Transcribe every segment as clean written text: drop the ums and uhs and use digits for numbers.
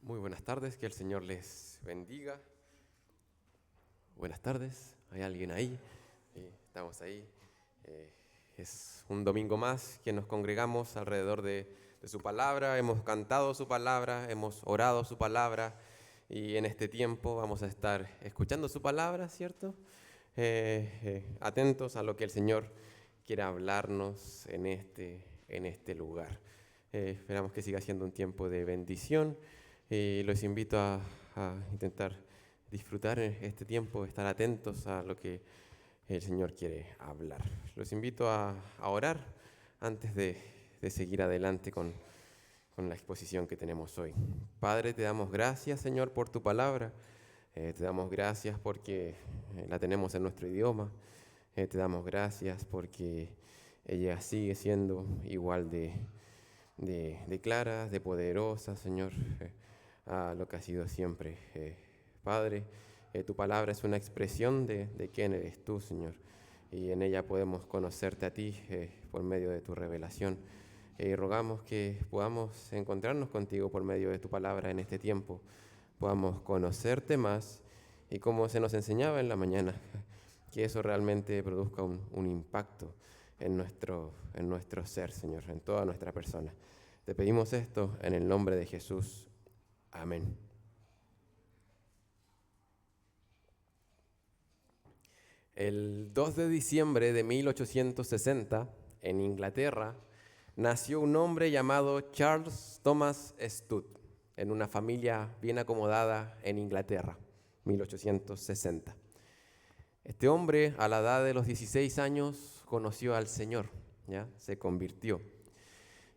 Muy buenas tardes, que el Señor les bendiga. Buenas tardes, ¿hay alguien ahí? Estamos ahí. Es un domingo más que nos congregamos alrededor de su palabra, hemos cantado su palabra, hemos orado su palabra y en este tiempo vamos a estar escuchando su palabra, ¿cierto? Atentos a lo que el Señor quiera hablarnos en este lugar. Esperamos que siga siendo un tiempo de bendición. Y los invito a intentar disfrutar en este tiempo, estar atentos a lo que el Señor quiere hablar. Los invito a orar antes de seguir adelante con la exposición que tenemos hoy. Padre, te damos gracias, Señor, por tu palabra. Te damos gracias porque la tenemos en nuestro idioma. Te damos gracias porque ella sigue siendo igual de clara, de poderosa, Señor, a lo que ha sido siempre. Padre, tu palabra es una expresión de quién eres tú, Señor, y en ella podemos conocerte a ti por medio de tu revelación. Y rogamos que podamos encontrarnos contigo por medio de tu palabra en este tiempo, podamos conocerte más y como se nos enseñaba en la mañana, que eso realmente produzca un impacto en nuestro ser, Señor, en toda nuestra persona. Te pedimos esto en el nombre de Jesús. Amén. El 2 de diciembre de 1860, en Inglaterra, nació un hombre llamado Charles Thomas Stout, en una familia bien acomodada en Inglaterra, 1860. Este hombre, a la edad de los 16 años, conoció al Señor, ¿ya? Se convirtió.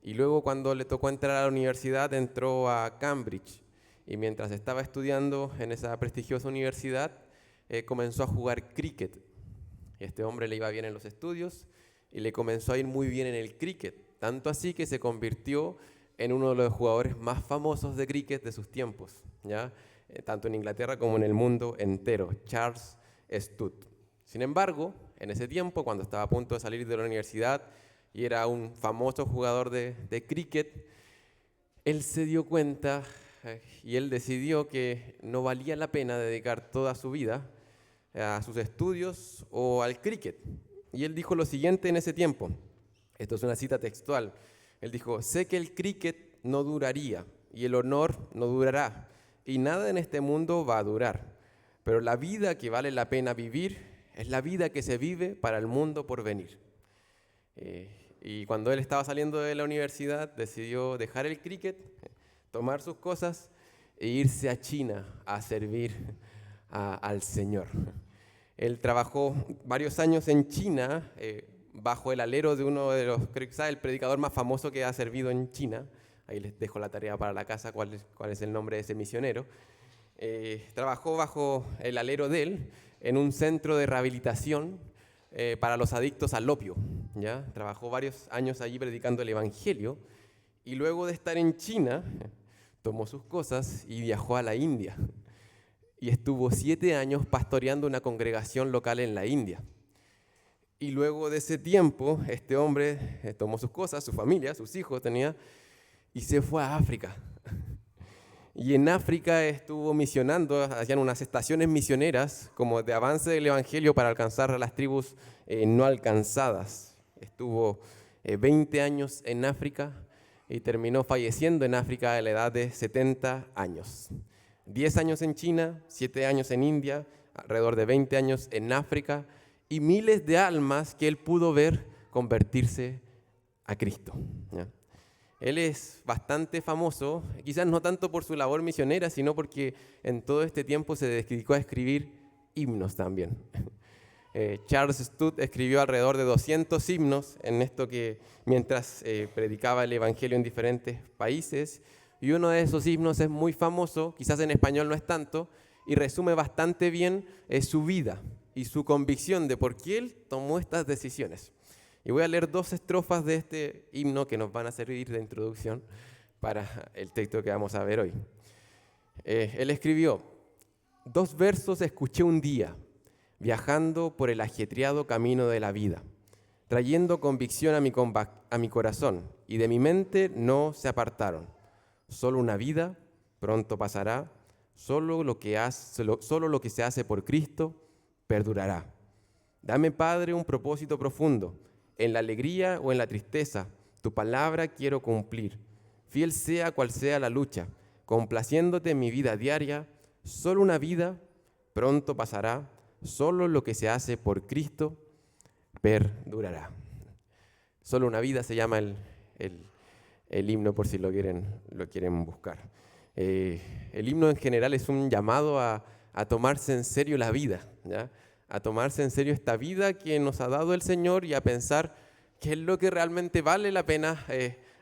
Y luego, cuando le tocó entrar a la universidad, entró a Cambridge. Y mientras estaba estudiando en esa prestigiosa universidad, comenzó a jugar cricket. Y a este hombre le iba bien en los estudios y le comenzó a ir muy bien en el cricket. Tanto así que se convirtió en uno de los jugadores más famosos de cricket de sus tiempos, ¿ya? Tanto en Inglaterra como en el mundo entero, Charles Stout. Sin embargo, en ese tiempo, cuando estaba a punto de salir de la universidad y era un famoso jugador de cricket, él se dio cuenta y él decidió que no valía la pena dedicar toda su vida a sus estudios o al cricket. Y él dijo lo siguiente en ese tiempo, esto es una cita textual, él dijo: sé que el cricket no duraría y el honor no durará y nada en este mundo va a durar, pero la vida que vale la pena vivir es la vida que se vive para el mundo por venir. Y cuando él estaba saliendo de la universidad, decidió dejar el cricket, tomar sus cosas e irse a China a servir al Señor. Él trabajó varios años en China, bajo el alero de uno de los, creo que es el predicador más famoso que ha servido en China. Ahí les dejo la tarea para la casa, cuál es el nombre de ese misionero. Trabajó bajo el alero de él en un centro de rehabilitación para los adictos al opio, ¿ya? Trabajó varios años allí predicando el evangelio y luego de estar en China tomó sus cosas y viajó a la India y estuvo 7 años pastoreando una congregación local en la India. Y luego de ese tiempo, este hombre tomó sus cosas, su familia, sus hijos tenía, y se fue a África. Y en África estuvo misionando, hacían unas estaciones misioneras como de avance del evangelio para alcanzar a las tribus no alcanzadas. Estuvo 20 años en África y terminó falleciendo en África a la edad de 70 años. 10 años en China, 7 años en India, alrededor de 20 años en África y miles de almas que él pudo ver convertirse a Cristo, ¿ya? Él es bastante famoso, quizás no tanto por su labor misionera, sino porque en todo este tiempo se dedicó a escribir himnos también. Charles Stout escribió alrededor de 200 himnos en esto que mientras predicaba el evangelio en diferentes países, y uno de esos himnos es muy famoso, quizás en español no es tanto, y resume bastante bien su vida y su convicción de por qué él tomó estas decisiones. Y voy a leer 2 estrofas de este himno que nos van a servir de introducción para el texto que vamos a ver hoy. Él escribió: 2 versos escuché un día, viajando por el ajetreado camino de la vida, trayendo convicción a mi corazón, y de mi mente no se apartaron. Solo una vida pronto pasará. Solo lo que se hace por Cristo perdurará. Dame, Padre, un propósito profundo. En la alegría o en la tristeza, tu palabra quiero cumplir. Fiel sea cual sea la lucha, complaciéndote en mi vida diaria. Solo una vida pronto pasará. Solo lo que se hace por Cristo perdurará. Solo una vida se llama el himno, por si lo quieren buscar. El himno en general es un llamado a tomarse en serio la vida, ¿ya? A tomarse en serio esta vida que nos ha dado el Señor y a pensar qué es lo que realmente vale la pena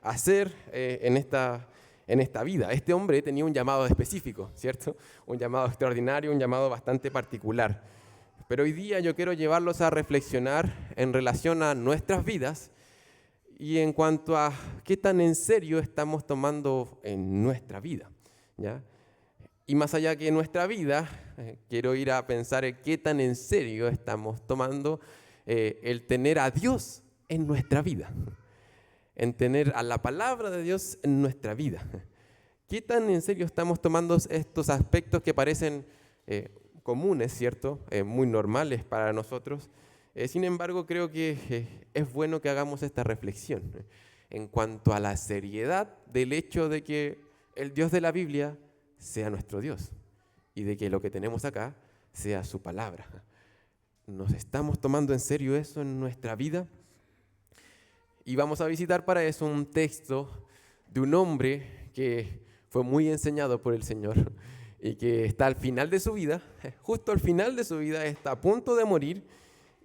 hacer en esta vida. Este hombre tenía un llamado específico, ¿cierto? Un llamado extraordinario, un llamado bastante particular. Pero hoy día yo quiero llevarlos a reflexionar en relación a nuestras vidas y en cuanto a qué tan en serio estamos tomando en nuestra vida, ¿ya? Y más allá que nuestra vida, quiero ir a pensar en qué tan en serio estamos tomando el tener a Dios en nuestra vida, en tener a la palabra de Dios en nuestra vida. ¿Qué tan en serio estamos tomando estos aspectos que parecen comunes, ¿cierto? Muy normales para nosotros? Sin embargo, creo que es bueno que hagamos esta reflexión en cuanto a la seriedad del hecho de que el Dios de la Biblia sea nuestro Dios y de que lo que tenemos acá sea su palabra. ¿Nos estamos tomando en serio eso en nuestra vida? Y vamos a visitar para eso un texto de un hombre que fue muy enseñado por el Señor y que está al final de su vida, justo al final de su vida, está a punto de morir,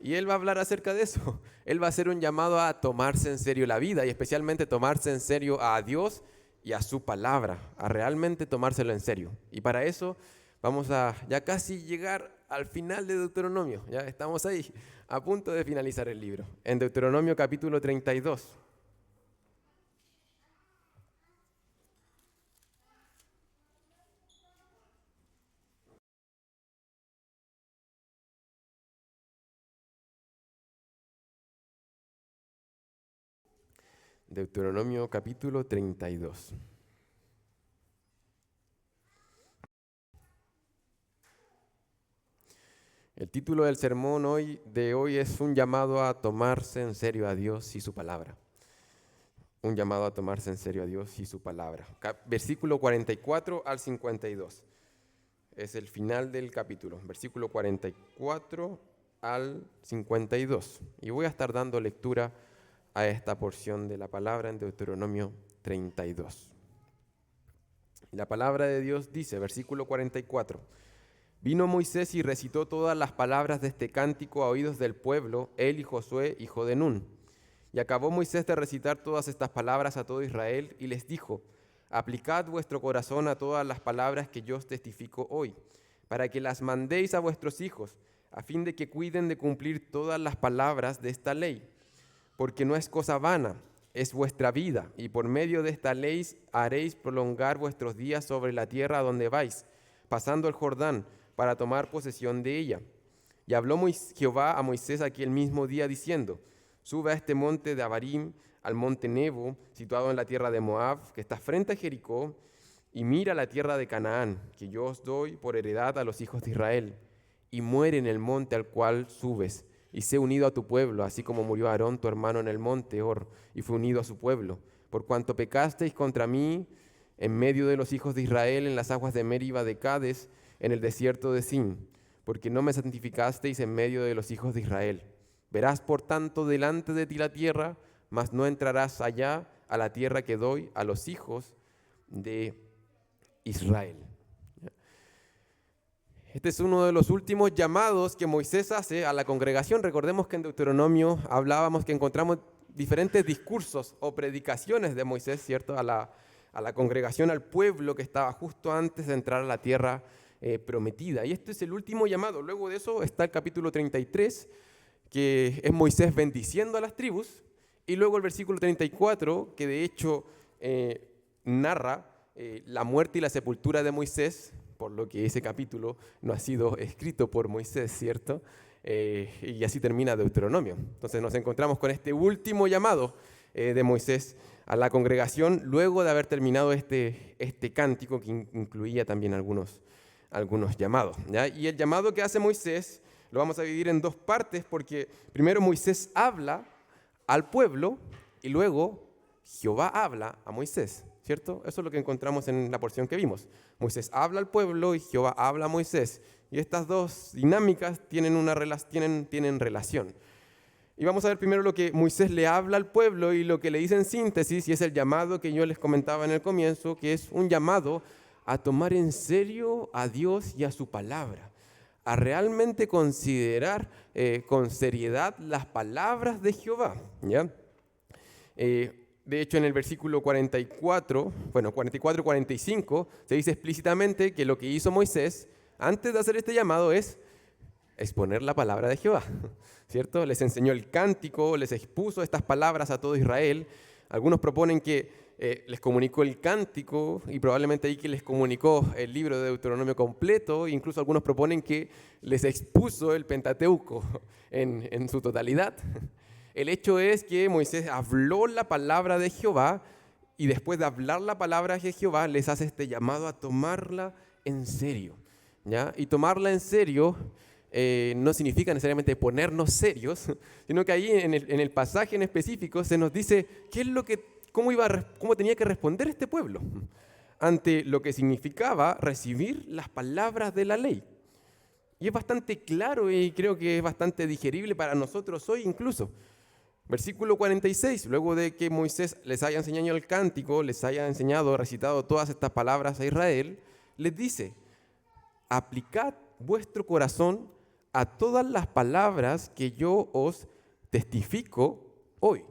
y él va a hablar acerca de eso. Él va a hacer un llamado a tomarse en serio la vida y especialmente tomarse en serio a Dios y a su palabra, a realmente tomárselo en serio. Y para eso vamos a ya casi llegar al final de Deuteronomio. Ya estamos ahí, a punto de finalizar el libro. En Deuteronomio capítulo 32. Deuteronomio capítulo 32. El título del sermón de hoy es un llamado a tomarse en serio a Dios y su palabra. Un llamado a tomarse en serio a Dios y su palabra. Versículo 44 al 52. Es el final del capítulo. Versículo 44 al 52. Y voy a estar dando lectura a esta porción de la palabra en Deuteronomio 32. La palabra de Dios dice, versículo 44, vino Moisés y recitó todas las palabras de este cántico a oídos del pueblo, él y Josué, hijo de Nun. Y acabó Moisés de recitar todas estas palabras a todo Israel y les dijo, aplicad vuestro corazón a todas las palabras que yo os testifico hoy, para que las mandéis a vuestros hijos, a fin de que cuiden de cumplir todas las palabras de esta ley. Porque no es cosa vana, es vuestra vida, y por medio de esta ley haréis prolongar vuestros días sobre la tierra a donde vais, pasando el Jordán, para tomar posesión de ella. Y habló Jehová a Moisés aquel mismo día, diciendo, sube a este monte de Abarim, al monte Nebo, situado en la tierra de Moab, que está frente a Jericó, y mira la tierra de Canaán, que yo os doy por heredad a los hijos de Israel, y muere en el monte al cual subes, y sé unido a tu pueblo, así como murió Aarón tu hermano en el monte Hor, y fue unido a su pueblo, por cuanto pecasteis contra mí en medio de los hijos de Israel, en las aguas de Meriba de Cades, en el desierto de Sin, porque no me santificasteis en medio de los hijos de Israel. Verás por tanto delante de ti la tierra, mas no entrarás allá a la tierra que doy a los hijos de Israel. Este es uno de los últimos llamados que Moisés hace a la congregación. Recordemos que en Deuteronomio hablábamos que encontramos diferentes discursos o predicaciones de Moisés, ¿cierto? A la congregación, al pueblo que estaba justo antes de entrar a la tierra prometida. Y este es el último llamado. Luego de eso está el capítulo 33, que es Moisés bendiciendo a las tribus. Y luego el versículo 34, que de hecho narra la muerte y la sepultura de Moisés, por lo que ese capítulo no ha sido escrito por Moisés, ¿cierto? Y así termina Deuteronomio. Entonces nos encontramos con este último llamado de Moisés a la congregación luego de haber terminado este cántico que incluía también algunos llamados, ¿ya? Y el llamado que hace Moisés lo vamos a dividir en dos partes, porque primero Moisés habla al pueblo y luego Jehová habla a Moisés, ¿cierto? Eso es lo que encontramos en la porción que vimos. Moisés habla al pueblo y Jehová habla a Moisés. Y estas dos dinámicas tienen relación. Y vamos a ver primero lo que Moisés le habla al pueblo y lo que le dice en síntesis, y es el llamado que yo les comentaba en el comienzo, que es un llamado a tomar en serio a Dios y a su palabra, a realmente considerar con seriedad las palabras de Jehová, ¿ya? De hecho, en el versículo 44 y 45, se dice explícitamente que lo que hizo Moisés antes de hacer este llamado es exponer la palabra de Jehová, ¿cierto? Les enseñó el cántico, les expuso estas palabras a todo Israel. Algunos proponen que les comunicó el cántico y probablemente ahí que les comunicó el libro de Deuteronomio completo. Incluso algunos proponen que les expuso el Pentateuco en su totalidad. El hecho es que Moisés habló la palabra de Jehová y después de hablar la palabra de Jehová les hace este llamado a tomarla en serio, ¿ya? Y tomarla en serio no significa necesariamente ponernos serios, sino que ahí en el pasaje en específico se nos dice cómo tenía que responder este pueblo ante lo que significaba recibir las palabras de la ley. Y es bastante claro y creo que es bastante digerible para nosotros hoy incluso. Versículo 46, luego de que Moisés les haya enseñado el cántico, les haya recitado todas estas palabras a Israel, les dice: aplicad vuestro corazón a todas las palabras que yo os testifico hoy.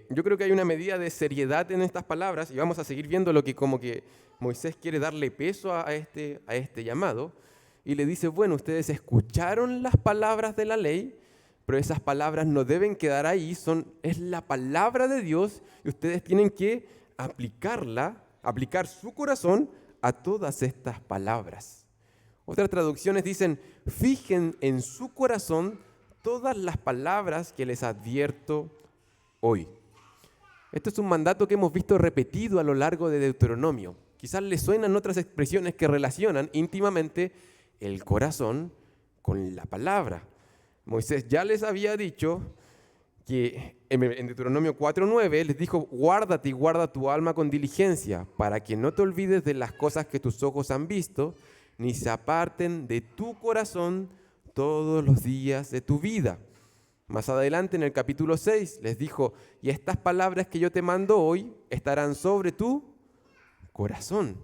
Yo creo que hay una medida de seriedad en estas palabras y vamos a seguir viendo lo que como que Moisés quiere darle peso a este llamado y le dice: bueno, ustedes escucharon las palabras de la ley, pero esas palabras no deben quedar ahí, es la palabra de Dios y ustedes tienen que aplicar su corazón a todas estas palabras. Otras traducciones dicen: fijen en su corazón todas las palabras que les advierto hoy. Esto es un mandato que hemos visto repetido a lo largo de Deuteronomio. Quizás les suenan otras expresiones que relacionan íntimamente el corazón con la palabra. Moisés ya les había dicho que en Deuteronomio 4:9 les dijo: guárdate y guarda tu alma con diligencia, para que no te olvides de las cosas que tus ojos han visto, ni se aparten de tu corazón todos los días de tu vida. Más adelante en el capítulo 6 les dijo: y estas palabras que yo te mando hoy estarán sobre tu corazón,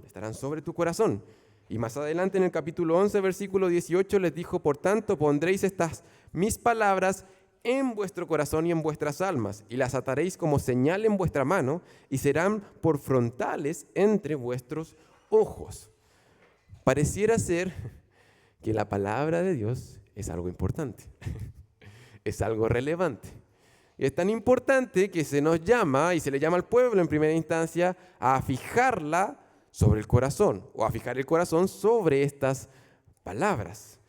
Y más adelante en el capítulo 11, versículo 18 les dijo: por tanto pondréis estas mis palabras en vuestro corazón y en vuestras almas, y las ataréis como señal en vuestra mano, y serán por frontales entre vuestros ojos. Pareciera ser que la palabra de Dios es algo importante, es algo relevante. Y es tan importante que se nos llama, y se le llama al pueblo en primera instancia, a fijarla sobre el corazón, o a fijar el corazón sobre estas palabras.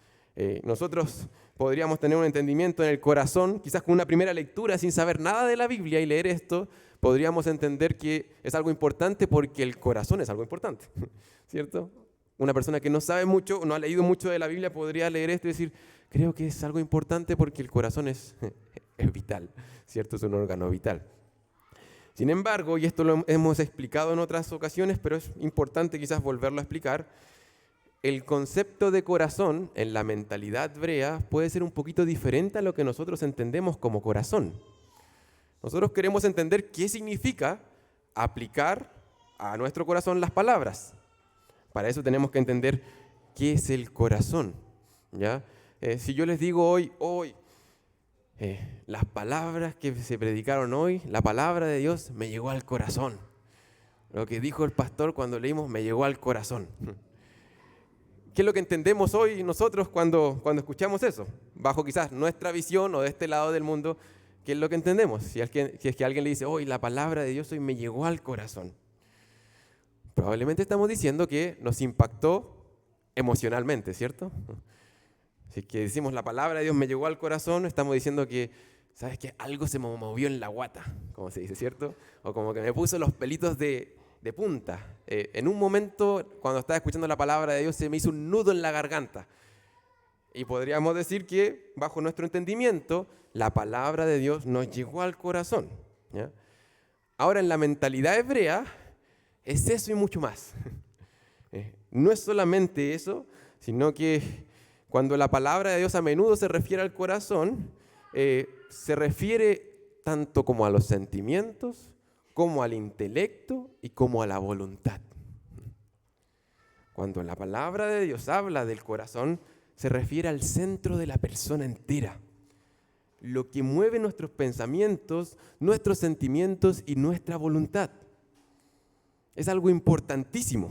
Nosotros podríamos tener un entendimiento en el corazón, quizás con una primera lectura sin saber nada de la Biblia y leer esto, podríamos entender que es algo importante porque el corazón es algo importante, ¿cierto? Una persona que no sabe mucho, no ha leído mucho de la Biblia podría leer esto y decir: creo que es algo importante porque el corazón es vital, ¿cierto? Es un órgano vital. Sin embargo, y esto lo hemos explicado en otras ocasiones, pero es importante quizás volverlo a explicar, el concepto de corazón en la mentalidad hebrea puede ser un poquito diferente a lo que nosotros entendemos como corazón. Nosotros queremos entender qué significa aplicar a nuestro corazón las palabras. Para eso tenemos que entender qué es el corazón, ¿ya? Si yo les digo hoy, las palabras que se predicaron hoy, la palabra de Dios me llegó al corazón. Lo que dijo el pastor cuando leímos me llegó al corazón. ¿Qué es lo que entendemos hoy nosotros cuando escuchamos eso? Bajo quizás nuestra visión o de este lado del mundo, ¿qué es lo que entendemos? Si es que alguien le dice: hoy la palabra de Dios hoy me llegó al corazón. Probablemente estamos diciendo que nos impactó emocionalmente, ¿cierto? Si es que decimos la palabra de Dios me llegó al corazón, estamos diciendo que ¿sabes qué? Algo se me movió en la guata, como se dice, ¿cierto? O como que me puso los pelitos de punta. En un momento, cuando estaba escuchando la palabra de Dios, se me hizo un nudo en la garganta. Y podríamos decir que, bajo nuestro entendimiento, la palabra de Dios nos llegó al corazón, ¿ya? Ahora, en la mentalidad hebrea, es eso y mucho más. No es solamente eso, sino que cuando la palabra de Dios a menudo se refiere al corazón, se refiere tanto como a los sentimientos, como al intelecto y como a la voluntad. Cuando la palabra de Dios habla del corazón, se refiere al centro de la persona entera. Lo que mueve nuestros pensamientos, nuestros sentimientos y nuestra voluntad. Es algo importantísimo.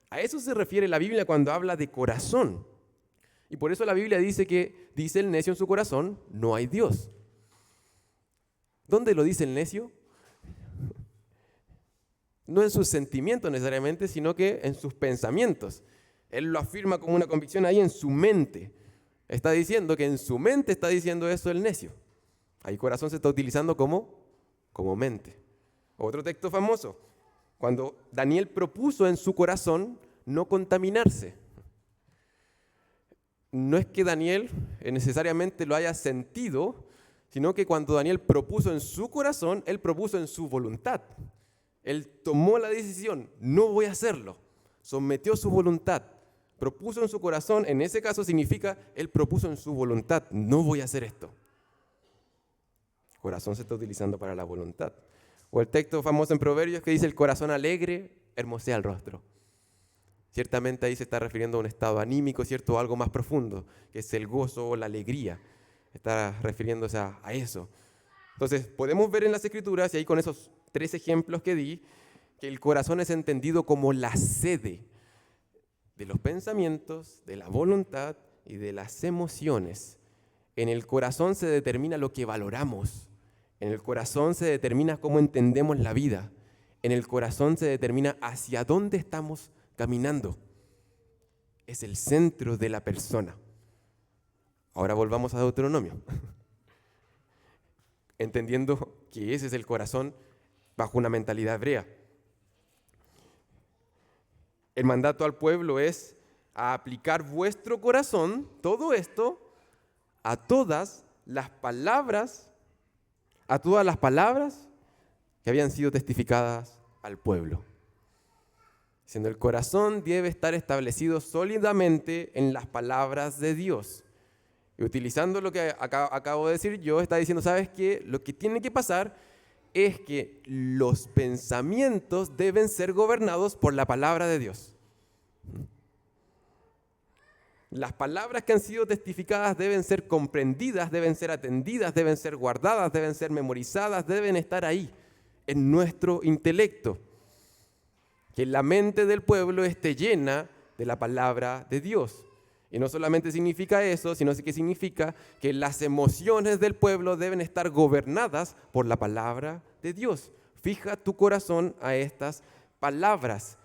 A eso se refiere la Biblia cuando habla de corazón. Y por eso la Biblia dice que, dice el necio en su corazón, no hay Dios. ¿Dónde lo dice el necio? No en sus sentimientos necesariamente, sino que en sus pensamientos. Él lo afirma como una convicción ahí en su mente. Está diciendo que en su mente está diciendo eso el necio. Ahí corazón se está utilizando como mente. Otro texto famoso, cuando Daniel propuso en su corazón no contaminarse. No es que Daniel necesariamente lo haya sentido, sino que cuando Daniel propuso en su corazón, él propuso en su voluntad. Él tomó la decisión, no voy a hacerlo. Sometió su voluntad. Propuso en su corazón, en ese caso significa, él propuso en su voluntad, no voy a hacer esto. Corazón se está utilizando para la voluntad. O el texto famoso en Proverbios que dice, el corazón alegre hermosea el rostro. Ciertamente ahí se está refiriendo a un estado anímico, ¿cierto? O algo más profundo, que es el gozo o la alegría. Está refiriéndose a eso. Entonces, podemos ver en las Escrituras, y ahí con esos 3 ejemplos que di, que el corazón es entendido como la sede de los pensamientos, de la voluntad y de las emociones. En el corazón se determina lo que valoramos. En el corazón se determina cómo entendemos la vida. En el corazón se determina hacia dónde estamos caminando. Es el centro de la persona. Ahora volvamos a Deuteronomio. Entendiendo que ese es el corazón bajo una mentalidad hebrea. El mandato al pueblo es a aplicar vuestro corazón, todo esto, a todas las palabras que habían sido testificadas al pueblo. Diciendo, el corazón debe estar establecido sólidamente en las palabras de Dios. Y utilizando lo que acabo de decir yo, está diciendo, ¿sabes qué? Lo que tiene que pasar es que los pensamientos deben ser gobernados por la palabra de Dios. Las palabras que han sido testificadas deben ser comprendidas, deben ser atendidas, deben ser guardadas, deben ser memorizadas, deben estar ahí, en nuestro intelecto. Que la mente del pueblo esté llena de la palabra de Dios. Y no solamente significa eso, sino que significa que las emociones del pueblo deben estar gobernadas por la palabra de Dios. Fija tu corazón a estas palabras.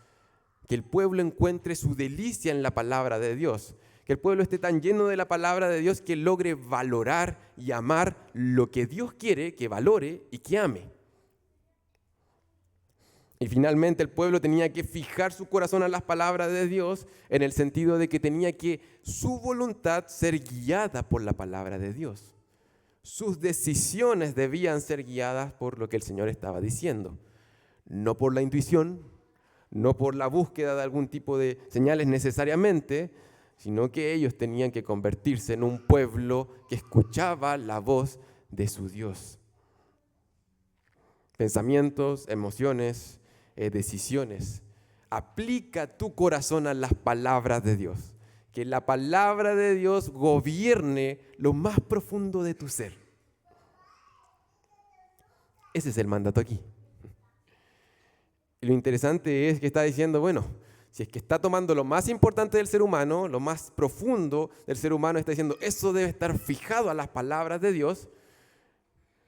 Que el pueblo encuentre su delicia en la palabra de Dios. Que el pueblo esté tan lleno de la palabra de Dios que logre valorar y amar lo que Dios quiere que valore y que ame. Y finalmente el pueblo tenía que fijar su corazón a las palabras de Dios en el sentido de que tenía que su voluntad ser guiada por la palabra de Dios. Sus decisiones debían ser guiadas por lo que el Señor estaba diciendo. No por la intuición, no por la búsqueda de algún tipo de señales necesariamente, sino que ellos tenían que convertirse en un pueblo que escuchaba la voz de su Dios. Pensamientos, emociones, decisiones. Aplica tu corazón a las palabras de Dios. Que la palabra de Dios gobierne lo más profundo de tu ser. Ese es el mandato aquí. Y lo interesante es que está diciendo, bueno, si es que está tomando lo más importante del ser humano, lo más profundo del ser humano, está diciendo, eso debe estar fijado a las palabras de Dios,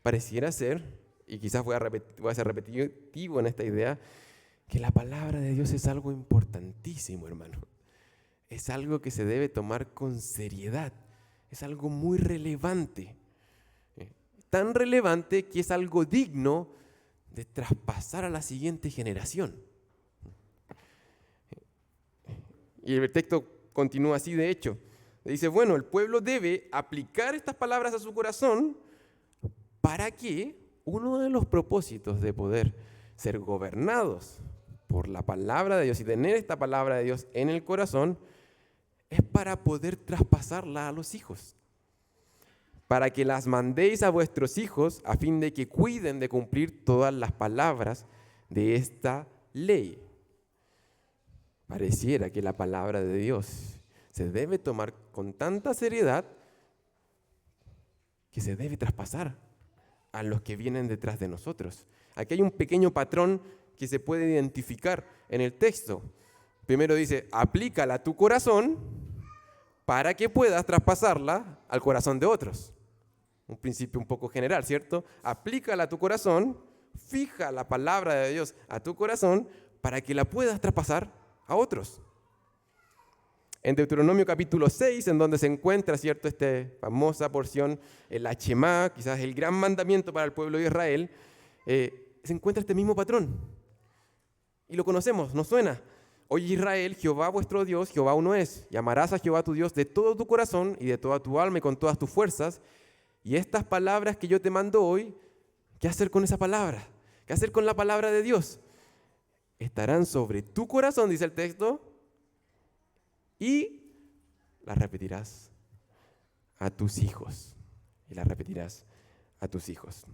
pareciera ser, y quizás voy a ser repetitivo en esta idea, que la palabra de Dios es algo importantísimo, hermano. Es algo que se debe tomar con seriedad, es algo muy relevante. tan relevante que es algo digno de traspasar a la siguiente generación. Y el texto continúa así, de hecho. Dice, bueno, el pueblo debe aplicar estas palabras a su corazón para que uno de los propósitos de poder ser gobernados por la palabra de Dios y tener esta palabra de Dios en el corazón es para poder traspasarla a los hijos. Para que las mandéis a vuestros hijos a fin de que cuiden de cumplir todas las palabras de esta ley. Pareciera que la palabra de Dios se debe tomar con tanta seriedad que se debe traspasar a los que vienen detrás de nosotros. Aquí hay un pequeño patrón que se puede identificar en el texto. Primero dice, aplícala a tu corazón para que puedas traspasarla al corazón de otros. Un principio un poco general, ¿cierto? Aplícala a tu corazón, fija la palabra de Dios a tu corazón para que la puedas traspasar a otros. En Deuteronomio capítulo 6, en donde se encuentra, ¿cierto?, esta famosa porción, el Shema, quizás el gran mandamiento para el pueblo de Israel, se encuentra este mismo patrón. Y lo conocemos, nos suena. Oye Israel, Jehová vuestro Dios, Jehová uno es. Y amarás a Jehová tu Dios de todo tu corazón y de toda tu alma y con todas tus fuerzas. Y estas palabras que yo te mando hoy, ¿qué hacer con esa palabra? ¿Qué hacer con la palabra de Dios? Estarán sobre tu corazón, dice el texto, y las repetirás a tus hijos. Y las repetirás a tus hijos.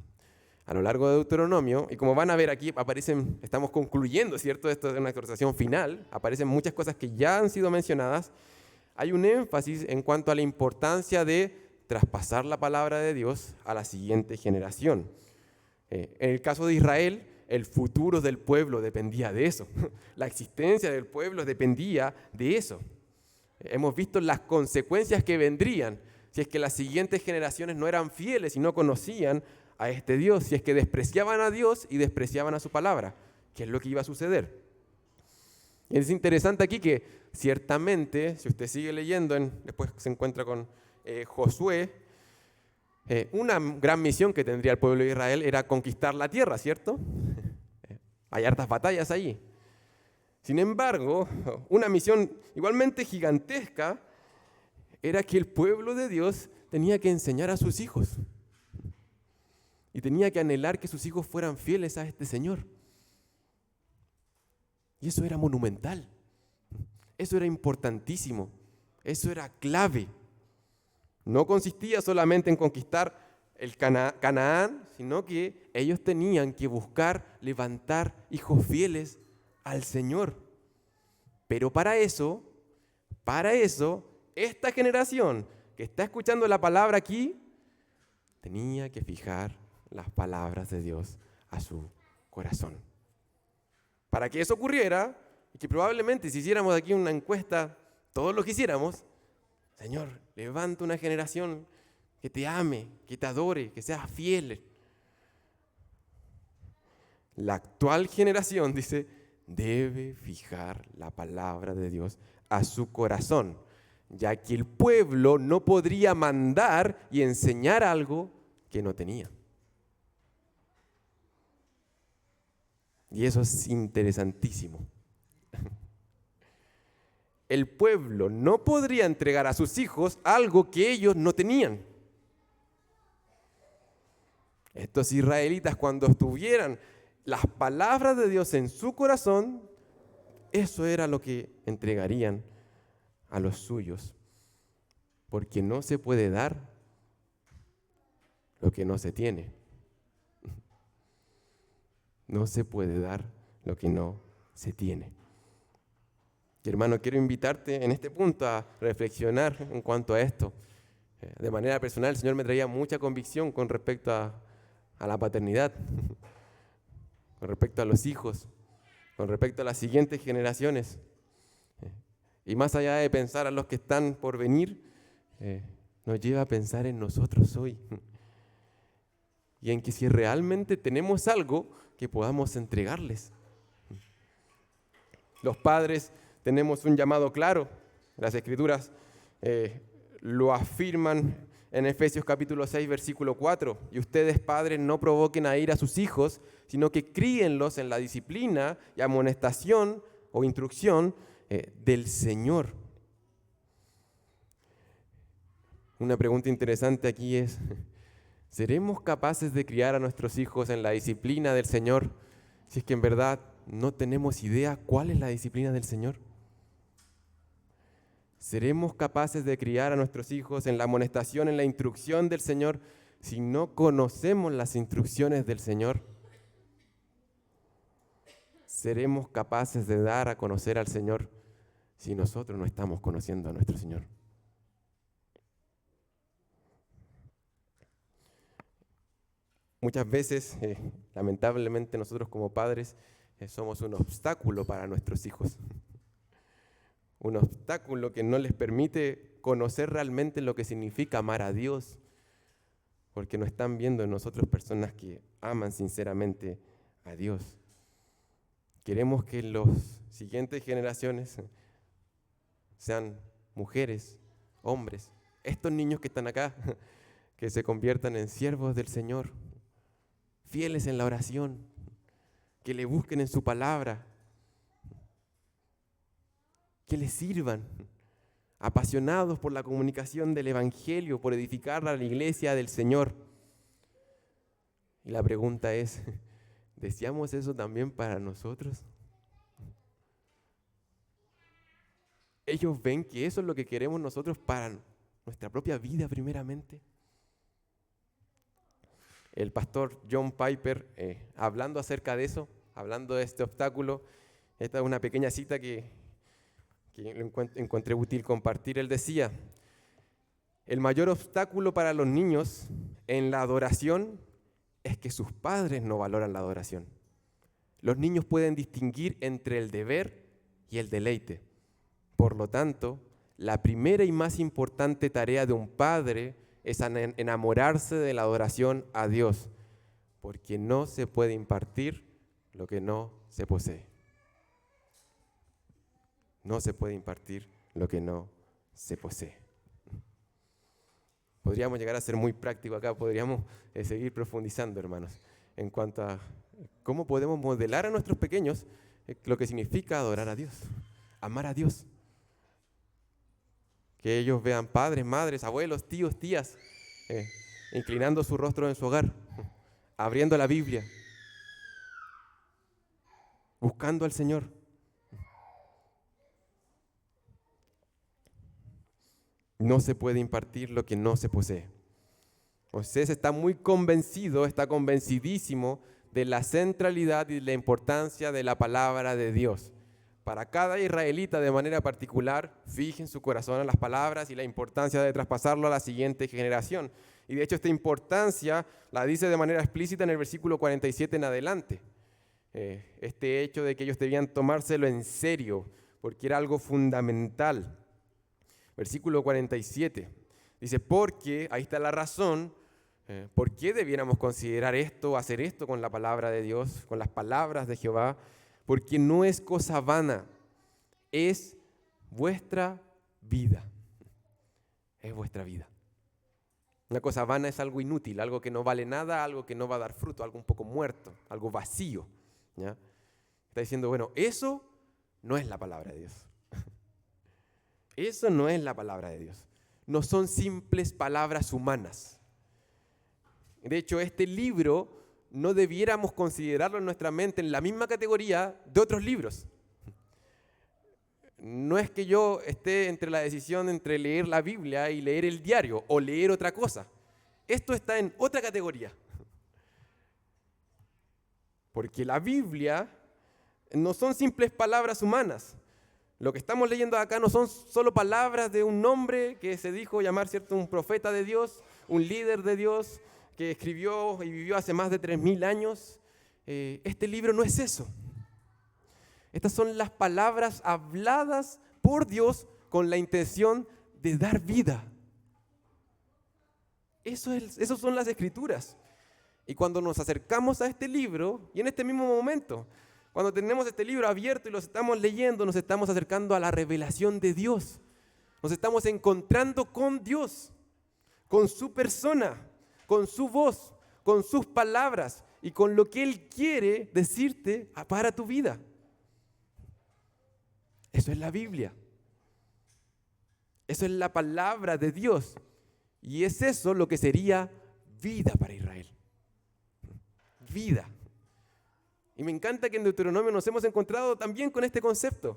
A lo largo de Deuteronomio, y como van a ver aquí, aparecen, estamos concluyendo, ¿cierto? Esto es una exhortación final, aparecen muchas cosas que ya han sido mencionadas. Hay un énfasis en cuanto a la importancia de traspasar la palabra de Dios a la siguiente generación. En el caso de Israel, el futuro del pueblo dependía de eso. La existencia del pueblo dependía de eso. Hemos visto las consecuencias que vendrían si es que las siguientes generaciones no eran fieles y no conocían a este Dios, si es que despreciaban a Dios y despreciaban a su palabra, que es lo que iba a suceder. Y es interesante aquí que ciertamente, si usted sigue leyendo, después se encuentra con Josué, una gran misión que tendría el pueblo de Israel era conquistar la tierra, ¿cierto? Hay hartas batallas allí. Sin embargo, una misión igualmente gigantesca era que el pueblo de Dios tenía que enseñar a sus hijos y tenía que anhelar que sus hijos fueran fieles a este Señor. Y eso era monumental, eso era importantísimo, eso era clave. No consistía solamente en conquistar el Canaán, sino que ellos tenían que buscar levantar hijos fieles al Señor. Pero para eso, esta generación que está escuchando la palabra aquí, tenía que fijar las palabras de Dios a su corazón. Para que eso ocurriera, y que probablemente si hiciéramos aquí una encuesta, todos lo quisiéramos, Señor, levanta una generación que te ame, que te adore, que sea fiel. La actual generación, dice, debe fijar la palabra de Dios a su corazón, ya que el pueblo no podría mandar y enseñar algo que no tenía. Y eso es interesantísimo. El pueblo no podría entregar a sus hijos algo que ellos no tenían. Estos israelitas, cuando tuvieran las palabras de Dios en su corazón, eso era lo que entregarían a los suyos. Porque no se puede dar lo que no se tiene. No se puede dar lo que no se tiene. Y hermano, quiero invitarte en este punto a reflexionar en cuanto a esto. De manera personal, el Señor me traía mucha convicción con respecto a la paternidad, con respecto a los hijos, con respecto a las siguientes generaciones. Y más allá de pensar a los que están por venir, nos lleva a pensar en nosotros hoy. Y en que si realmente tenemos algo que podamos entregarles. Los padres tenemos un llamado claro. Las Escrituras lo afirman en Efesios capítulo 6, versículo 4. Y ustedes, padres, no provoquen a ira a sus hijos, sino que críenlos en la disciplina y amonestación o instrucción del Señor. Una pregunta interesante aquí es, ¿seremos capaces de criar a nuestros hijos en la disciplina del Señor si es que en verdad no tenemos idea cuál es la disciplina del Señor? ¿Seremos capaces de criar a nuestros hijos en la amonestación, en la instrucción del Señor, si no conocemos las instrucciones del Señor? ¿Seremos capaces de dar a conocer al Señor si nosotros no estamos conociendo a nuestro Señor? Muchas veces, lamentablemente, nosotros como padres somos un obstáculo para nuestros hijos. Un obstáculo que no les permite conocer realmente lo que significa amar a Dios, porque no están viendo en nosotros personas que aman sinceramente a Dios. Queremos que las siguientes generaciones sean mujeres, hombres, estos niños que están acá, que se conviertan en siervos del Señor, fieles en la oración, que le busquen en su palabra, que le sirvan, apasionados por la comunicación del Evangelio, por edificar a la iglesia del Señor. Y la pregunta es, ¿deseamos eso también para nosotros? ¿Ellos ven que eso es lo que queremos nosotros para nuestra propia vida primeramente? El pastor John Piper, hablando acerca de eso, hablando de este obstáculo, esta es una pequeña cita que encontré útil compartir. Él decía, el mayor obstáculo para los niños en la adoración es que sus padres no valoran la adoración. Los niños pueden distinguir entre el deber y el deleite. Por lo tanto, la primera y más importante tarea de un padre es enamorarse de la adoración a Dios, porque no se puede impartir lo que no se posee. No se puede impartir lo que no se posee. Podríamos llegar a ser muy prácticos acá, podríamos seguir profundizando, hermanos, en cuanto a cómo podemos modelar a nuestros pequeños lo que significa adorar a Dios, amar a Dios. Que ellos vean padres, madres, abuelos, tíos, tías, inclinando su rostro en su hogar, abriendo la Biblia, buscando al Señor. No se puede impartir lo que no se posee. Moisés está muy convencido, está convencidísimo de la centralidad y la importancia de la palabra de Dios. Para cada israelita de manera particular, fijen su corazón en las palabras y la importancia de traspasarlo a la siguiente generación. Y de hecho esta importancia la dice de manera explícita en el versículo 47 en adelante. Este hecho de que ellos debían tomárselo en serio, porque era algo fundamental. Versículo 47, dice, porque, ahí está la razón, ¿por qué debiéramos considerar esto, hacer esto con la palabra de Dios, con las palabras de Jehová? Porque no es cosa vana, es vuestra vida. Es vuestra vida. Una cosa vana es algo inútil, algo que no vale nada, algo que no va a dar fruto, algo un poco muerto, algo vacío. ¿Ya? Está diciendo, bueno, eso no es la palabra de Dios. Eso no es la palabra de Dios. No son simples palabras humanas. De hecho, este libro no debiéramos considerarlo en nuestra mente en la misma categoría de otros libros. No es que yo esté entre la decisión entre leer la Biblia y leer el diario o leer otra cosa. Esto está en otra categoría. Porque la Biblia no son simples palabras humanas. Lo que estamos leyendo acá no son solo palabras de un hombre que se dijo llamar, ¿cierto?, un profeta de Dios, un líder de Dios, que escribió y vivió hace más de 3000 años. Este libro no es eso. Estas son las palabras habladas por Dios con la intención de dar vida. Eso son las Escrituras. Y cuando nos acercamos a este libro, y en este mismo momento, cuando tenemos este libro abierto y lo estamos leyendo, nos estamos acercando a la revelación de Dios. Nos estamos encontrando con con su persona, con su voz, con sus palabras y con lo que Él quiere decirte para tu vida. Eso es la Biblia. Eso es la palabra de Dios. Y es eso lo que sería vida para Israel. Vida. Y me encanta que en Deuteronomio nos hemos encontrado también con este concepto.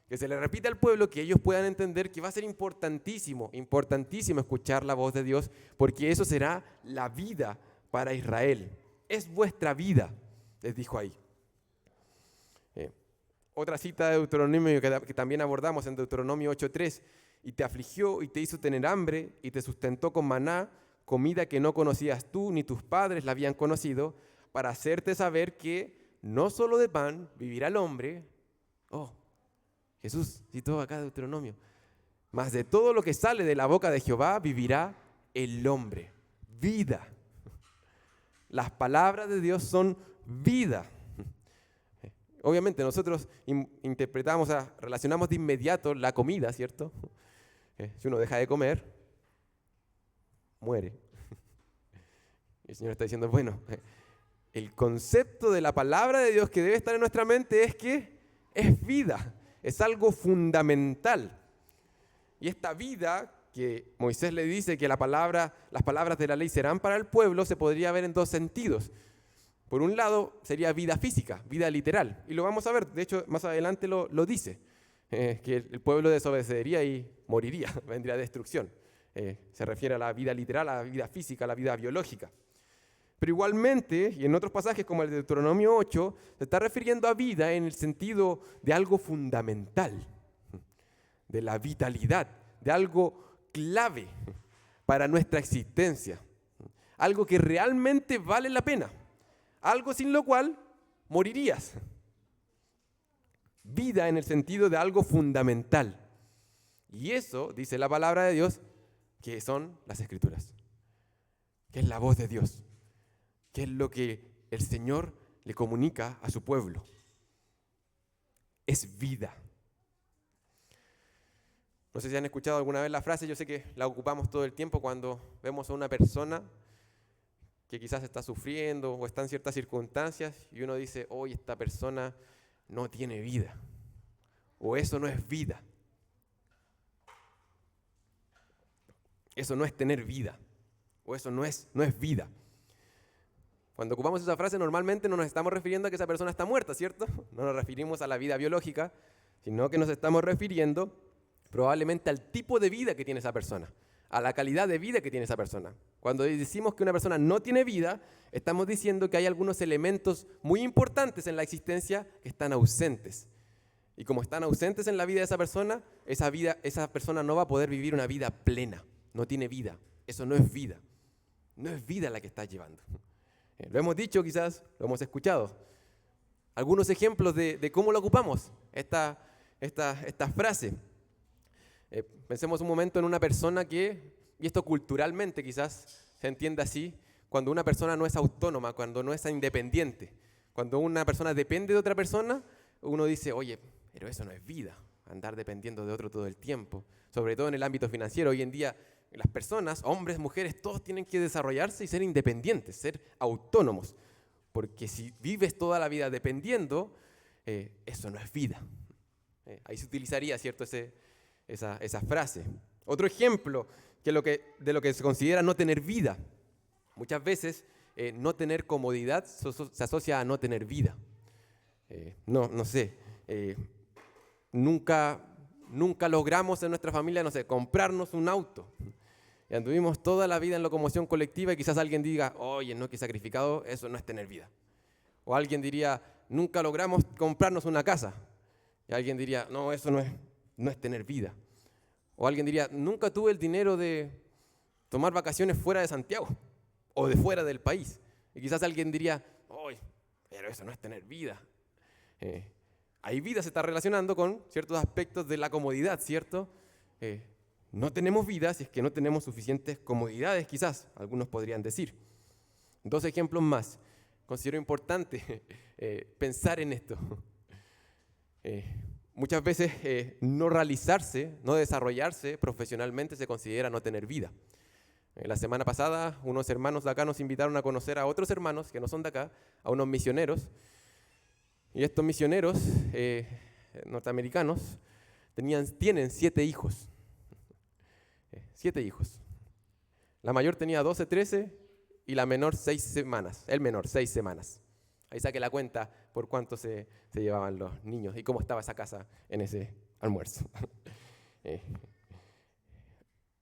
Que se le repite al pueblo que ellos puedan entender que va a ser importantísimo, importantísimo escuchar la voz de Dios, porque eso será la vida para Israel. Es vuestra vida, les dijo ahí. Otra cita de Deuteronomio que también abordamos en Deuteronomio 8:3. Y te afligió y te hizo tener hambre y te sustentó con maná, comida que no conocías tú ni tus padres la habían conocido, para hacerte saber que no solo de pan vivirá el hombre. Jesús citó acá Deuteronomio. Mas de todo lo que sale de la boca de Jehová vivirá el hombre. Vida. Las palabras de Dios son vida. Obviamente nosotros interpretamos, relacionamos de inmediato la comida, ¿cierto? Si uno deja de comer, muere. El Señor está diciendo, bueno, el concepto de la palabra de Dios que debe estar en nuestra mente es que es vida, es algo fundamental. Y esta vida que Moisés le dice que las palabras de la ley serán para el pueblo, se podría ver en dos sentidos. Por un lado sería vida física, vida literal, y lo vamos a ver, de hecho más adelante lo dice, que el pueblo desobedecería y moriría, vendría destrucción. Se refiere a la vida literal, a la vida física, a la vida biológica. Pero igualmente, y en otros pasajes como el de Deuteronomio 8, se está refiriendo a vida en el sentido de algo fundamental, de la vitalidad, de algo clave para nuestra existencia, algo que realmente vale la pena, algo sin lo cual morirías. Vida en el sentido de algo fundamental. Y eso, dice la palabra de Dios, que son las Escrituras, que es la voz de Dios, que es lo que el Señor le comunica a su pueblo. Es vida. No sé si han escuchado alguna vez la frase, yo sé que la ocupamos todo el tiempo cuando vemos a una persona que quizás está sufriendo o está en ciertas circunstancias y uno dice, oye, esta persona no tiene vida, o eso no es vida. Eso no es tener vida, o eso no es vida. Cuando ocupamos esa frase normalmente no nos estamos refiriendo a que esa persona está muerta, ¿cierto? No nos referimos a la vida biológica, sino que nos estamos refiriendo probablemente al tipo de vida que tiene esa persona, a la calidad de vida que tiene esa persona. Cuando decimos que una persona no tiene vida, estamos diciendo que hay algunos elementos muy importantes en la existencia que están ausentes. Y como están ausentes en la vida de esa persona no va a poder vivir una vida plena. No tiene vida. Eso no es vida. No es vida la que estás llevando. Lo hemos dicho quizás, lo hemos escuchado. Algunos ejemplos de cómo lo ocupamos, esta frase. Pensemos un momento en una persona que, y esto culturalmente quizás se entiende así, cuando una persona no es autónoma, cuando no es independiente, cuando una persona depende de otra persona, uno dice, oye, pero eso no es vida, andar dependiendo de otro todo el tiempo, sobre todo en el ámbito financiero. Hoy en día las personas, hombres, mujeres, todos tienen que desarrollarse y ser independientes, ser autónomos, porque si vives toda la vida dependiendo, eso no es vida. Ahí se utilizaría, ¿cierto?, esa frase. Otro ejemplo de lo que se considera no tener vida. Muchas veces no tener comodidad se asocia a no tener vida. No sé, nunca logramos en nuestra familia, no sé, comprarnos un auto. Y anduvimos toda la vida en locomoción colectiva y quizás alguien diga, oye, no, que sacrificado, eso no es tener vida. O alguien diría, nunca logramos comprarnos una casa. Y alguien diría, no, eso no es tener vida. O alguien diría, nunca tuve el dinero de tomar vacaciones fuera de Santiago o de fuera del país. Y quizás alguien diría, oye, pero eso no es tener vida. Ahí vida se está relacionando con ciertos aspectos de la comodidad, ¿cierto? No tenemos vida si es que no tenemos suficientes comodidades, quizás, algunos podrían decir. Dos ejemplos más. Considero importante pensar en esto. Muchas veces no realizarse, no desarrollarse profesionalmente se considera no tener vida. La semana pasada unos hermanos de acá nos invitaron a conocer a otros hermanos que no son de acá, a unos misioneros. Y estos misioneros norteamericanos tienen 7 hijos. 7 hijos. La mayor tenía 12, 13 y la menor 6 semanas. El menor, 6 semanas. Ahí saqué la cuenta por cuánto se llevaban los niños y cómo estaba esa casa en ese almuerzo.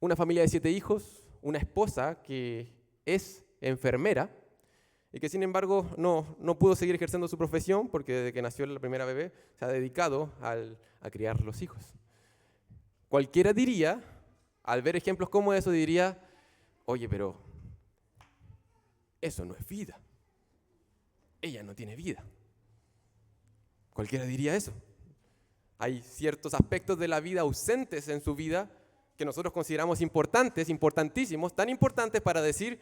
Una familia de 7 hijos, una esposa que es enfermera y que sin embargo no pudo seguir ejerciendo su profesión porque desde que nació la primera bebé se ha dedicado a criar los hijos. Cualquiera diría, al ver ejemplos como eso, diría, oye, pero eso no es vida. Ella no tiene vida. Cualquiera diría eso. Hay ciertos aspectos de la vida ausentes en su vida que nosotros consideramos importantes, importantísimos, tan importantes para decir,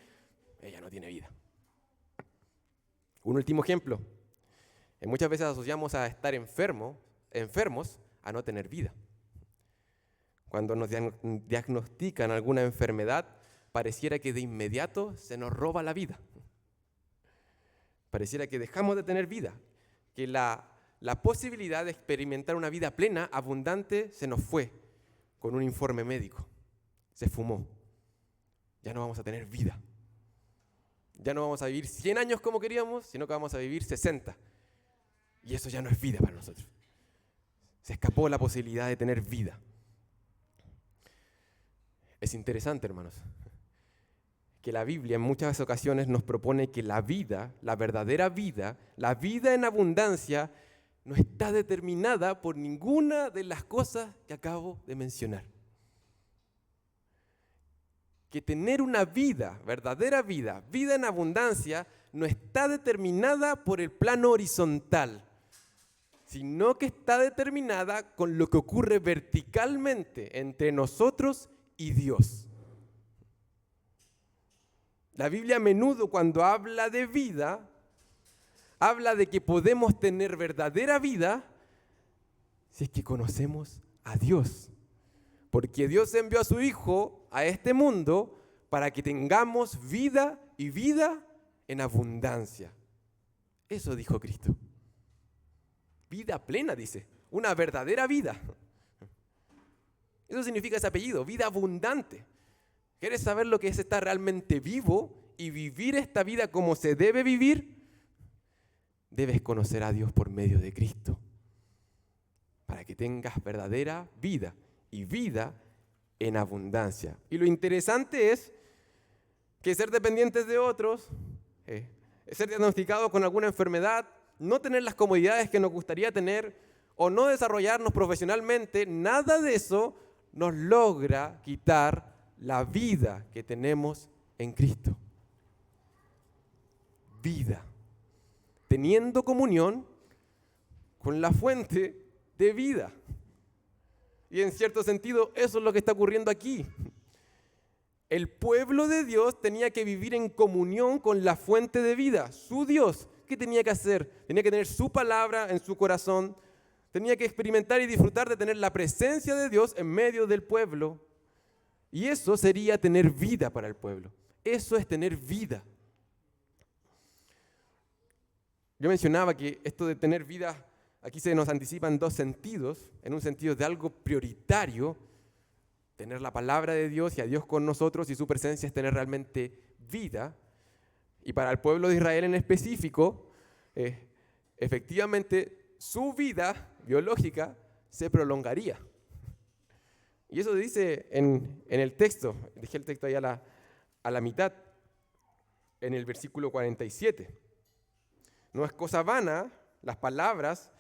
ella no tiene vida. Un último ejemplo. Muchas veces asociamos a estar enfermos a no tener vida. Cuando nos diagnostican alguna enfermedad, pareciera que de inmediato se nos roba la vida. Pareciera que dejamos de tener vida, que la posibilidad de experimentar una vida plena, abundante, se nos fue con un informe médico. Se fumó. Ya no vamos a tener vida. Ya no vamos a vivir 100 años como queríamos, sino que vamos a vivir 60. Y eso ya no es vida para nosotros. Se escapó la posibilidad de tener vida. Es interesante, hermanos, que la Biblia en muchas ocasiones nos propone que la vida, la verdadera vida, la vida en abundancia, no está determinada por ninguna de las cosas que acabo de mencionar. Que tener una vida, verdadera vida, vida en abundancia, no está determinada por el plano horizontal, sino que está determinada con lo que ocurre verticalmente entre nosotros y Dios. La Biblia a menudo cuando habla de vida, habla de que podemos tener verdadera vida si es que conocemos a Dios. Porque Dios envió a su Hijo a este mundo para que tengamos vida y vida en abundancia. Eso dijo Cristo. Vida plena, dice. Una verdadera vida. Eso significa ese apellido, vida abundante. ¿Quieres saber lo que es estar realmente vivo y vivir esta vida como se debe vivir? Debes conocer a Dios por medio de Cristo, para que tengas verdadera vida y vida en abundancia. Y lo interesante es que ser dependientes de otros, ser diagnosticados con alguna enfermedad, no tener las comodidades que nos gustaría tener o no desarrollarnos profesionalmente, nada de eso nos logra quitar la vida que tenemos en Cristo. Vida. Teniendo comunión con la fuente de vida. Y en cierto sentido, eso es lo que está ocurriendo aquí. El pueblo de Dios tenía que vivir en comunión con la fuente de vida, su Dios. ¿Qué tenía que hacer? Tenía que tener su palabra en su corazón. Tenía que experimentar y disfrutar de tener la presencia de Dios en medio del pueblo. Y eso sería tener vida para el pueblo. Eso es tener vida. Yo mencionaba que esto de tener vida, aquí se nos anticipa en 2 sentidos. En un sentido de algo prioritario, tener la palabra de Dios y a Dios con nosotros y su presencia es tener realmente vida. Y para el pueblo de Israel en específico, efectivamente su vida biológica se prolongaría. Y eso dice en el texto, dejé el texto ahí a la mitad, en el versículo 47. No es cosa vana las palabras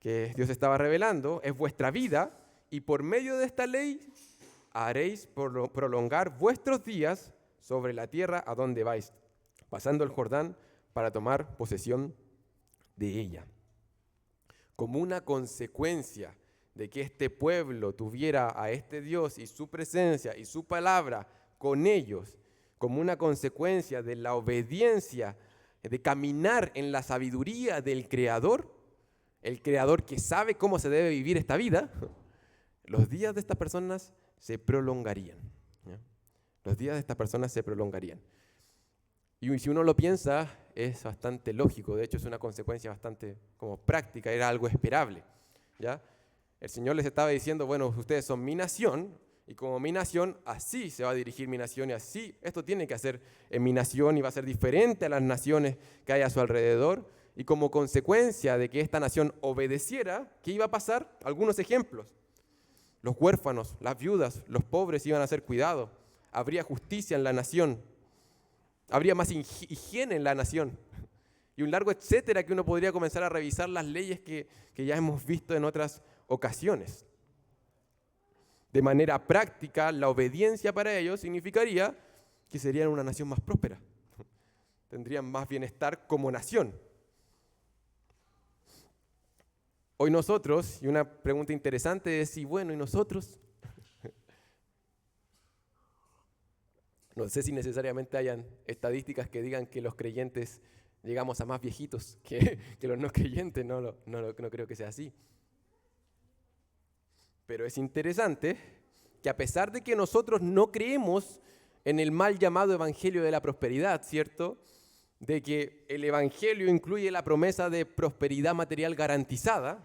que Dios estaba revelando, es vuestra vida, y por medio de esta ley haréis prolongar vuestros días sobre la tierra a donde vais, pasando el Jordán para tomar posesión de ella. Como una consecuencia de que este pueblo tuviera a este Dios y su presencia y su palabra con ellos, como una consecuencia de la obediencia, de caminar en la sabiduría del Creador, el Creador que sabe cómo se debe vivir esta vida, los días de estas personas se prolongarían. ¿Ya? Los días de estas personas se prolongarían. Y si uno lo piensa, es bastante lógico, de hecho es una consecuencia bastante como práctica, era algo esperable. ¿Ya? El Señor les estaba diciendo, bueno, ustedes son mi nación, y como mi nación, así se va a dirigir mi nación, y así esto tiene que hacer en mi nación, y va a ser diferente a las naciones que hay a su alrededor, y como consecuencia de que esta nación obedeciera, ¿qué iba a pasar? Algunos ejemplos. Los huérfanos, las viudas, los pobres iban a ser cuidados, habría justicia en la nación, habría más higiene en la nación, y un largo etcétera que uno podría comenzar a revisar las leyes que ya hemos visto en otras ocasiones. De manera práctica, la obediencia para ellos significaría que serían una nación más próspera. Tendrían más bienestar como nación. Hoy nosotros, y una pregunta interesante es, y bueno, ¿y nosotros? No sé si necesariamente hayan estadísticas que digan que los creyentes llegamos a más viejitos que los no creyentes, no creo que sea así. Pero es interesante que a pesar de que nosotros no creemos en el mal llamado evangelio de la prosperidad, ¿cierto? De que el evangelio incluye la promesa de prosperidad material garantizada,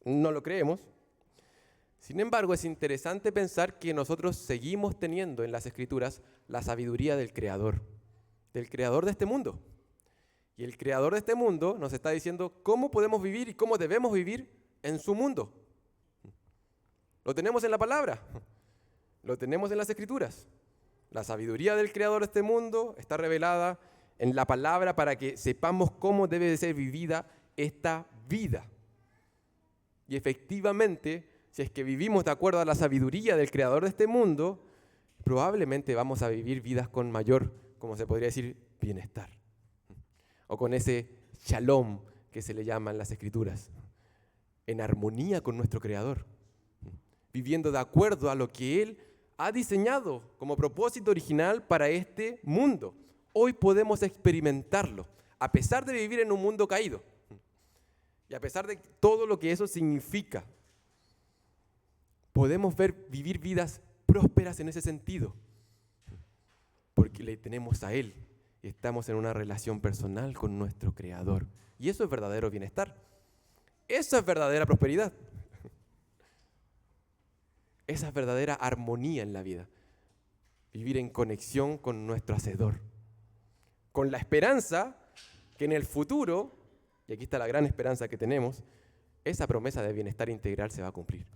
no lo creemos. Sin embargo, es interesante pensar que nosotros seguimos teniendo en las Escrituras la sabiduría del Creador de este mundo. Y el Creador de este mundo nos está diciendo cómo podemos vivir y cómo debemos vivir en su mundo. Lo tenemos en la palabra, lo tenemos en las Escrituras. La sabiduría del Creador de este mundo está revelada en la palabra para que sepamos cómo debe de ser vivida esta vida. Y efectivamente, si es que vivimos de acuerdo a la sabiduría del Creador de este mundo, probablemente vamos a vivir vidas con mayor, como se podría decir, bienestar. O con ese shalom que se le llama en las Escrituras, en armonía con nuestro Creador, viviendo de acuerdo a lo que Él ha diseñado como propósito original para este mundo. Hoy podemos experimentarlo, a pesar de vivir en un mundo caído, y a pesar de todo lo que eso significa. Podemos vivir vidas prósperas en ese sentido, porque le tenemos a Él y estamos en una relación personal con nuestro Creador. Y eso es verdadero bienestar. Eso es verdadera prosperidad. Esa es verdadera armonía en la vida. Vivir en conexión con nuestro Hacedor. Con la esperanza que en el futuro, y aquí está la gran esperanza que tenemos, esa promesa de bienestar integral se va a cumplir.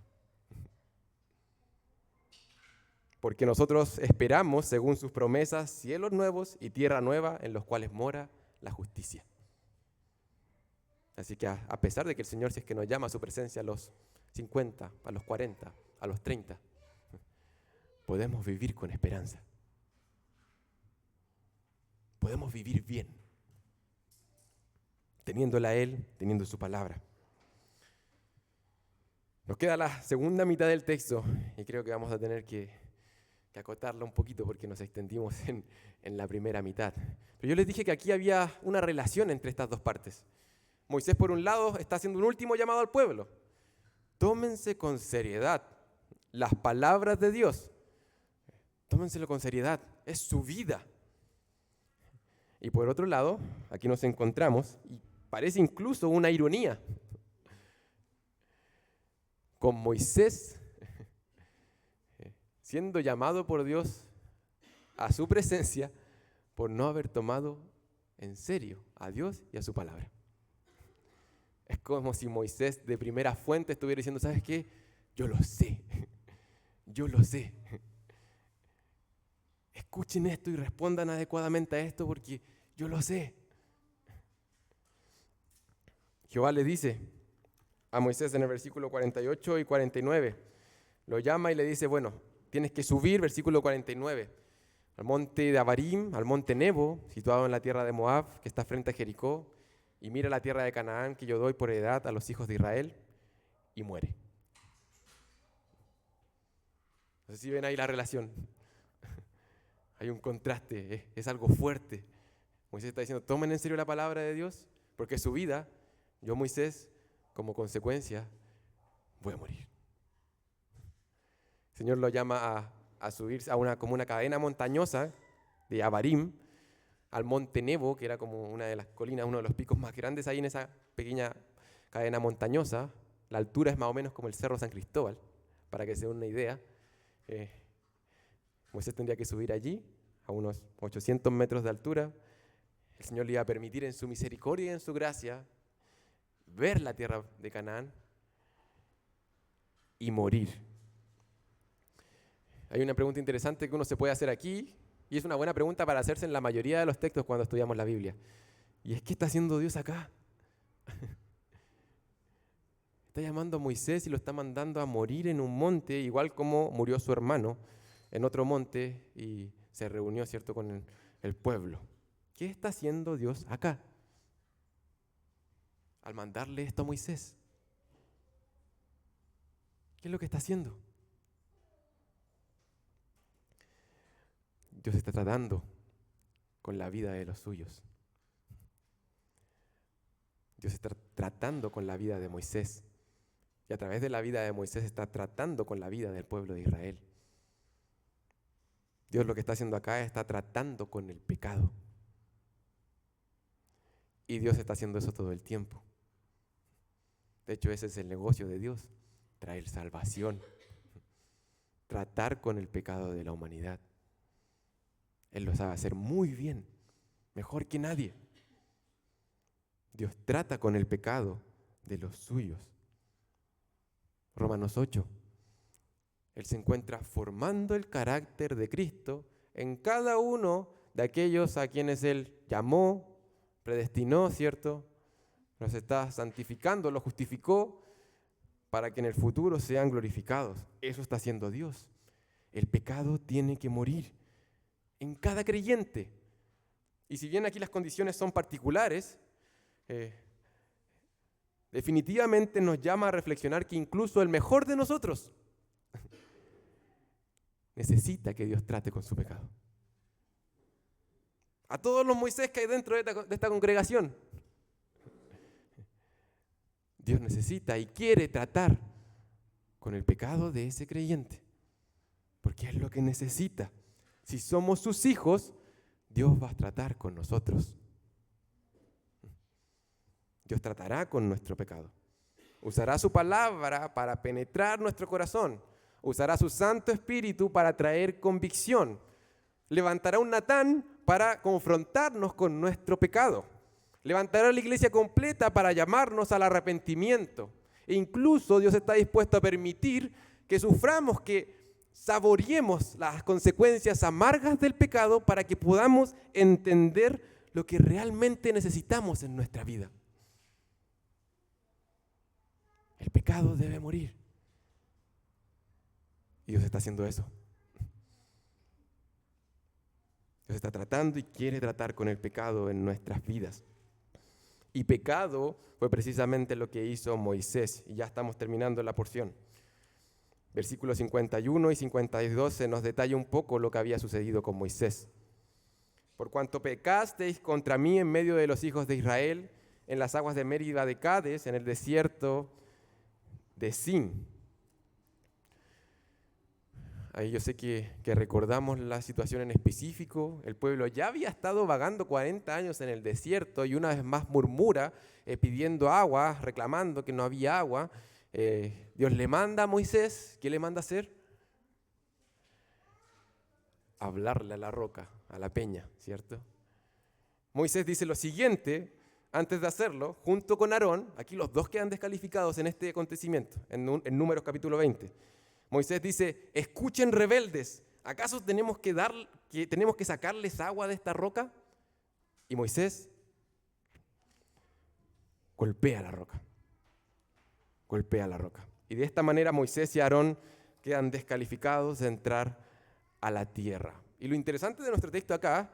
Porque nosotros esperamos, según sus promesas, cielos nuevos y tierra nueva en los cuales mora la justicia. Así que a pesar de que el Señor, si es que nos llama a su presencia a los 50, a los 40, a los 30, podemos vivir con esperanza. Podemos vivir bien, teniéndola a Él, teniendo su palabra. Nos queda la segunda mitad del texto y creo que vamos a tener que acotarla un poquito porque nos extendimos en la primera mitad. Pero yo les dije que aquí había una relación entre estas dos partes. Moisés, por un lado, está haciendo un último llamado al pueblo. Tómense con seriedad las palabras de Dios. Tómenselo con seriedad, es su vida. Y por otro lado, aquí nos encontramos, y parece incluso una ironía, con Moisés siendo llamado por Dios a su presencia por no haber tomado en serio a Dios y a su palabra. Es como si Moisés de primera fuente estuviera diciendo, ¿sabes qué? Yo lo sé. Escuchen esto y respondan adecuadamente a esto porque yo lo sé. Jehová le dice a Moisés en el versículo 48 y 49, lo llama y le dice, bueno, tienes que subir, versículo 49, al monte de Abarim, al monte Nebo, situado en la tierra de Moab, que está frente a Jericó, y mira la tierra de Canaán que yo doy por heredad a los hijos de Israel, y muere. No sé si ven ahí la relación. Hay un contraste, es algo fuerte. Moisés está diciendo, tomen en serio la palabra de Dios, porque su vida, yo Moisés, como consecuencia, voy a morir. El Señor lo llama a subirse como una cadena montañosa de Abarim, al monte Nebo, que era como una de las colinas, uno de los picos más grandes ahí en esa pequeña cadena montañosa. La altura es más o menos como el Cerro San Cristóbal, para que se den una idea. Moisés tendría que subir allí, a unos 800 metros de altura. El Señor le iba a permitir en su misericordia y en su gracia ver la tierra de Canaán y morir. Hay una pregunta interesante que uno se puede hacer aquí, y es una buena pregunta para hacerse en la mayoría de los textos cuando estudiamos la Biblia. Y es, ¿qué está haciendo Dios acá? Está llamando a Moisés y lo está mandando a morir en un monte, igual como murió su hermano en otro monte y se reunió, ¿cierto?, con el pueblo. ¿Qué está haciendo Dios acá al mandarle esto a Moisés? ¿Qué es lo que está haciendo? Dios está tratando con la vida de los suyos. Dios está tratando con la vida de Moisés. Y a través de la vida de Moisés está tratando con la vida del pueblo de Israel. Dios lo que está haciendo acá está tratando con el pecado. Y Dios está haciendo eso todo el tiempo. De hecho, ese es el negocio de Dios, traer salvación, tratar con el pecado de la humanidad. Él lo sabe hacer muy bien, mejor que nadie. Dios trata con el pecado de los suyos. Romanos 8. Él se encuentra formando el carácter de Cristo en cada uno de aquellos a quienes Él llamó, predestinó, ¿cierto? Los está santificando, los justificó para que en el futuro sean glorificados. Eso está haciendo Dios. El pecado tiene que morir en cada creyente. Y si bien aquí las condiciones son particulares, definitivamente nos llama a reflexionar que incluso el mejor de nosotros necesita que Dios trate con su pecado. A todos los Moisés que hay dentro de esta congregación, Dios necesita y quiere tratar con el pecado de ese creyente, porque es lo que necesita. Si somos sus hijos, Dios va a tratar con nosotros. Dios tratará con nuestro pecado. Usará su palabra para penetrar nuestro corazón. Usará su Santo Espíritu para traer convicción. Levantará un Natán para confrontarnos con nuestro pecado. Levantará la iglesia completa para llamarnos al arrepentimiento. E incluso Dios está dispuesto a permitir que suframos, que saboreemos las consecuencias amargas del pecado para que podamos entender lo que realmente necesitamos en nuestra vida. El pecado debe morir. Y Dios está haciendo eso. Dios está tratando y quiere tratar con el pecado en nuestras vidas. Y pecado fue precisamente lo que hizo Moisés. Y ya estamos terminando la porción. Versículos 51 y 52 se nos detalla un poco lo que había sucedido con Moisés. Por cuanto pecasteis contra mí en medio de los hijos de Israel, en las aguas de Mérida de Cades, en el desierto de Zin. Ahí yo sé que recordamos la situación en específico. El pueblo ya había estado vagando 40 años en el desierto y una vez más murmura pidiendo agua, reclamando que no había agua. Dios le manda a Moisés, ¿qué le manda a hacer? Hablarle a la roca, a la peña, ¿cierto? Moisés dice lo siguiente antes de hacerlo, junto con Aarón. Aquí los dos quedan descalificados en este acontecimiento, en Números capítulo 20. Moisés dice, escuchen rebeldes, ¿acaso tenemos que sacarles agua de esta roca? Y Moisés golpea la roca. Golpea la roca. Y de esta manera Moisés y Aarón quedan descalificados de entrar a la tierra. Y lo interesante de nuestro texto acá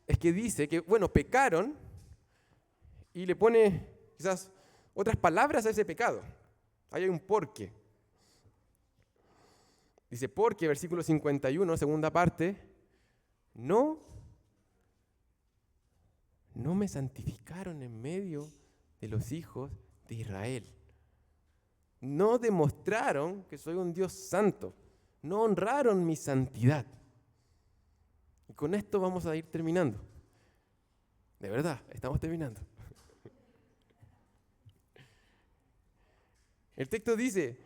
es que dice que, bueno, pecaron y le pone quizás otras palabras a ese pecado. Ahí hay un porqué. Dice, porque, versículo 51, segunda parte, no me santificaron en medio de los hijos de Israel. no demostraron que soy un Dios santo, no honraron mi santidad. Y con esto vamos a ir terminando. De verdad, estamos terminando. El texto dice,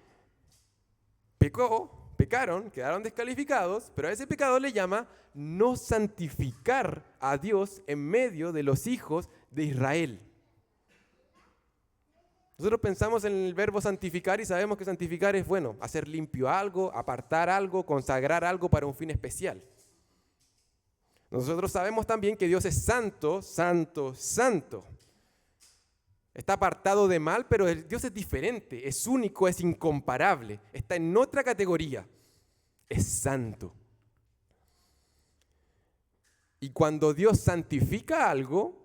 pecaron, quedaron descalificados, pero a ese pecado le llama no santificar a Dios en medio de los hijos de Israel. Nosotros pensamos en el verbo santificar y sabemos que santificar es, bueno, hacer limpio algo, apartar algo, consagrar algo para un fin especial. Nosotros sabemos también que Dios es santo, santo, santo. Está apartado de mal, pero Dios es diferente, es único, es incomparable, está en otra categoría, es santo. Y cuando Dios santifica algo,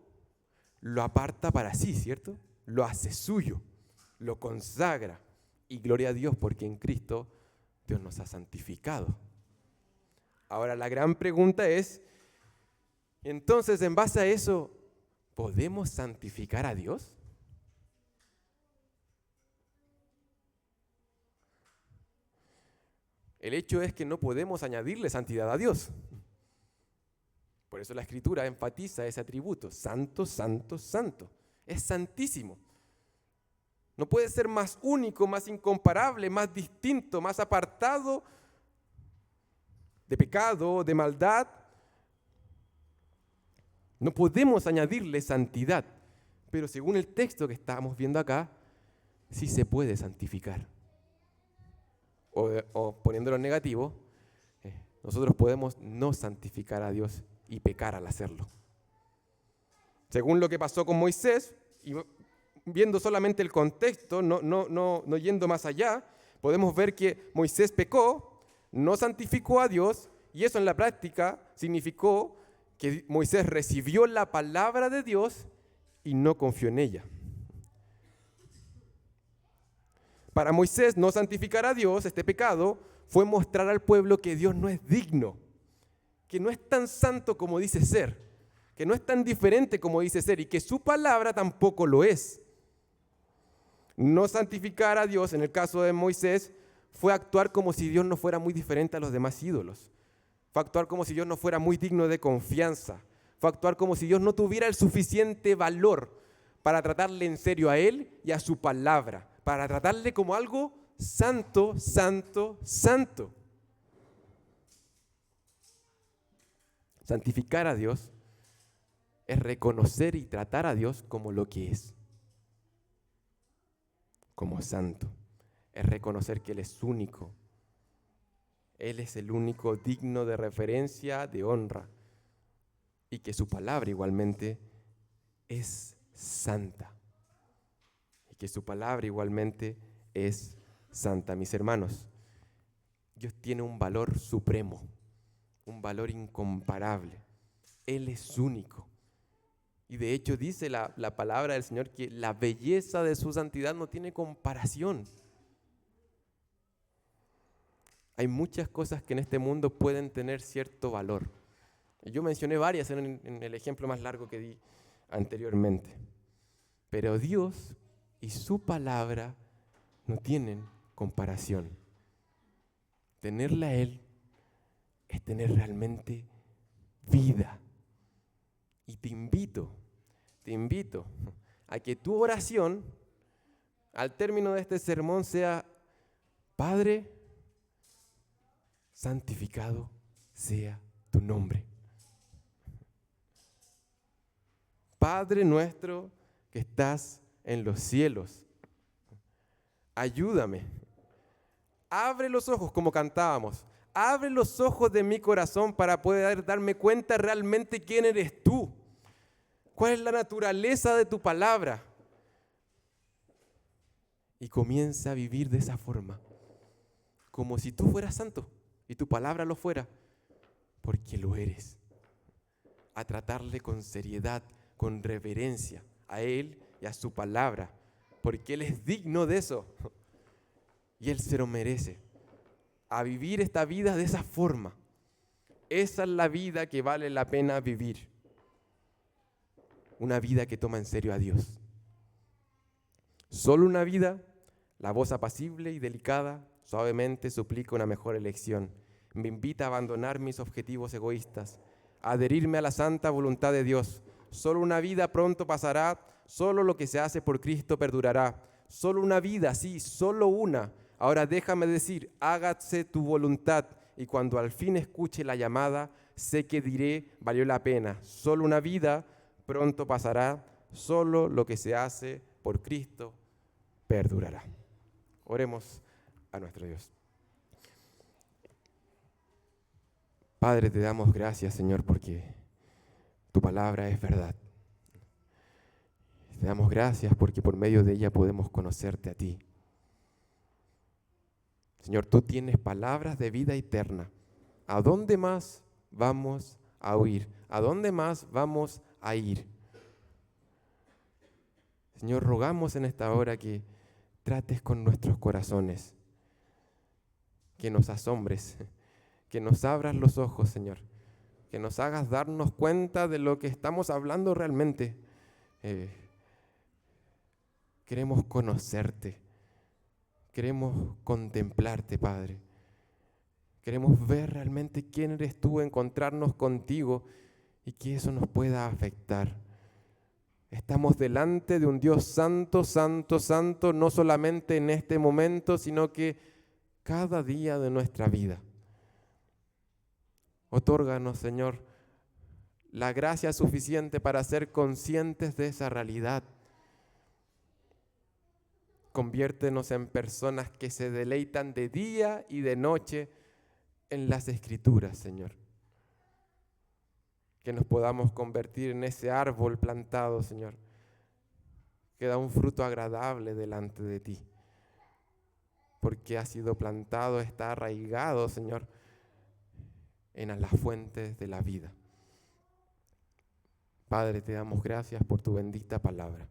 lo aparta para sí, ¿cierto? Lo hace suyo, lo consagra. Y gloria a Dios porque en Cristo Dios nos ha santificado. Ahora la gran pregunta es, entonces en base a eso, ¿podemos santificar a Dios? El hecho es que no podemos añadirle santidad a Dios. Por eso la Escritura enfatiza ese atributo, santo, santo, santo. Es santísimo. No puede ser más único, más incomparable, más distinto, más apartado de pecado, de maldad. No podemos añadirle santidad, pero según el texto que estamos viendo acá, sí se puede santificar. O poniéndolo en negativo, nosotros podemos no santificar a Dios y pecar al hacerlo. Según lo que pasó con Moisés, y viendo solamente el contexto, no yendo más allá, podemos ver que Moisés pecó, no santificó a Dios, y eso en la práctica significó que Moisés recibió la palabra de Dios y no confió en ella. Para Moisés no santificar a Dios, este pecado, fue mostrar al pueblo que Dios no es digno, que no es tan santo como dice ser, que no es tan diferente como dice ser y que su palabra tampoco lo es. No santificar a Dios, en el caso de Moisés, fue actuar como si Dios no fuera muy diferente a los demás ídolos. Fue actuar como si Dios no fuera muy digno de confianza. Fue actuar como si Dios no tuviera el suficiente valor para tratarle en serio a Él y a su palabra, para tratarle como algo santo, santo, santo. Santificar a Dios es reconocer y tratar a Dios como lo que es, como santo. Es reconocer que Él es único. Él es el único digno de reverencia, de honra, y que su palabra igualmente es santa. Y que su palabra igualmente es santa. Mis hermanos, Dios tiene un valor supremo, un valor incomparable. Él es único. Y de hecho dice la palabra del Señor que la belleza de su santidad no tiene comparación. Hay muchas cosas que en este mundo pueden tener cierto valor. Yo mencioné varias en el ejemplo más largo que di anteriormente. Pero Dios y su palabra no tienen comparación. Tenerla a Él es tener realmente vida. Y te invito a que tu oración al término de este sermón sea: Padre, santificado sea tu nombre. Padre nuestro que estás en los cielos, ayúdame. Abre los ojos, como cantábamos. Abre los ojos de mi corazón para poder darme cuenta realmente quién eres tú. ¿Cuál es la naturaleza de tu palabra? Y comienza a vivir de esa forma, como si tú fueras santo y tu palabra lo fuera, porque lo eres. A tratarle con seriedad, con reverencia a Él y a su palabra, porque Él es digno de eso y Él se lo merece. A vivir esta vida de esa forma. Esa es la vida que vale la pena vivir. Una vida que toma en serio a Dios. Solo una vida La voz apacible y delicada suavemente suplica una mejor elección. Me invita a abandonar mis objetivos egoístas, a adherirme a la santa voluntad de Dios. Solo una vida pronto pasará, solo lo que se hace por Cristo perdurará. Solo una vida, sí, solo una. Ahora déjame decir, hágase tu voluntad, y cuando al fin escuche la llamada, sé que diré, valió la pena. Solo una vida pronto pasará, solo lo que se hace por Cristo perdurará. Oremos a nuestro Dios. Padre, te damos gracias, Señor, porque tu palabra es verdad. Te damos gracias porque por medio de ella podemos conocerte a ti. Señor, tú tienes palabras de vida eterna. ¿A dónde más vamos a huir? ¿A dónde más vamos a ir? Señor, rogamos en esta hora que trates con nuestros corazones, que nos asombres, que nos abras los ojos, Señor, que nos hagas darnos cuenta de lo que estamos hablando realmente. Queremos conocerte, queremos contemplarte, Padre. Queremos ver realmente quién eres tú, encontrarnos contigo y que eso nos pueda afectar. Estamos delante de un Dios santo, santo, santo, no solamente en este momento, sino que cada día de nuestra vida. Otórganos, Señor, la gracia suficiente para ser conscientes de esa realidad. Conviértenos en personas que se deleitan de día y de noche en las Escrituras, Señor. Que nos podamos convertir en ese árbol plantado, Señor, que da un fruto agradable delante de ti. Porque ha sido plantado, está arraigado, Señor, en las fuentes de la vida. Padre, te damos gracias por tu bendita palabra.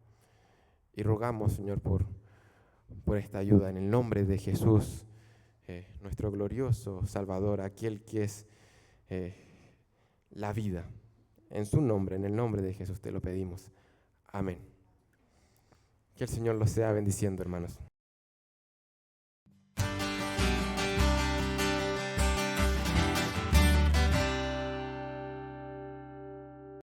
Y rogamos, Señor, por esta ayuda en el nombre de Jesús, nuestro glorioso Salvador, aquel que es la vida. En su nombre, en el nombre de Jesús te lo pedimos. Amén. Que el Señor los sea bendiciendo, hermanos.